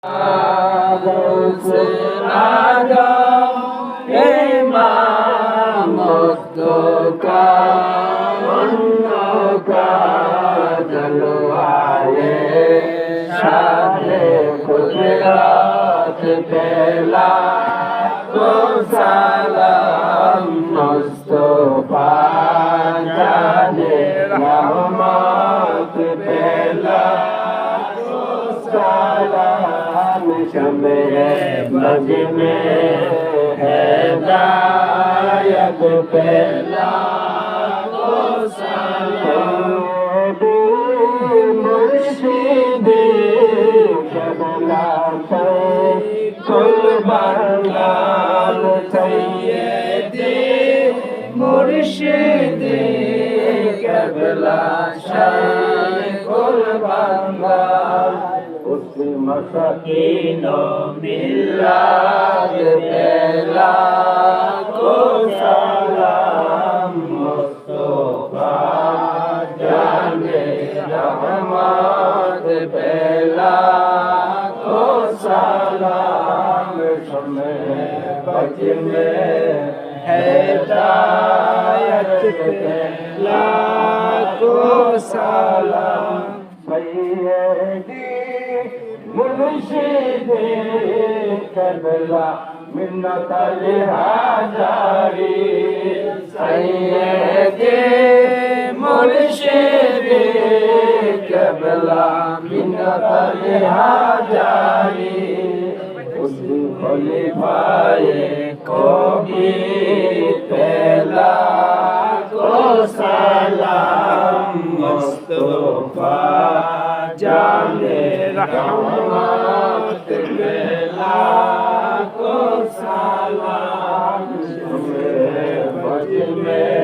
গৌসে আজম ইমামত কা জলওয়ায়ে শানে কুদরত পেলা তো সালাম মুস্তাফা জানে রহমত পেলা सालाम शमे मज में हिदायत पेला तो सलाम मुर्शिदे कबला कुल बंगाल सैयदे मुर्शिदे कबला कुल बंगाल मसकीनो मिलाद पेला को सलाम मुस्तफा जाने रहमत पेला को सलाम समय बच में हिदायत पेला को सलाम सैयदी मुर्शिदे करबला मिन्नत हाजारी सैयदे मुर्शिदे करबला मिन्नत हाजारी उस खलीफाए को भी पहला को सलाम मुस्तफा जाने रहमत पेला को सलाम बज में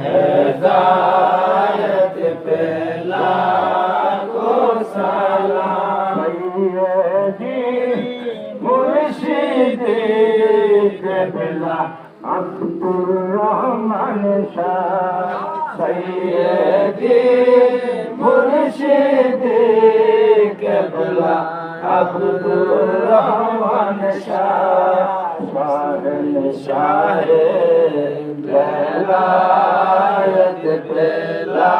हिदायत पेला को सलाम सैयदी मुर्शिदे पेला अब्दुर रहमान शाह सैयदी मुर्शिदे कबला अब्दुर रहमान शाह शाह बेलायत पेला।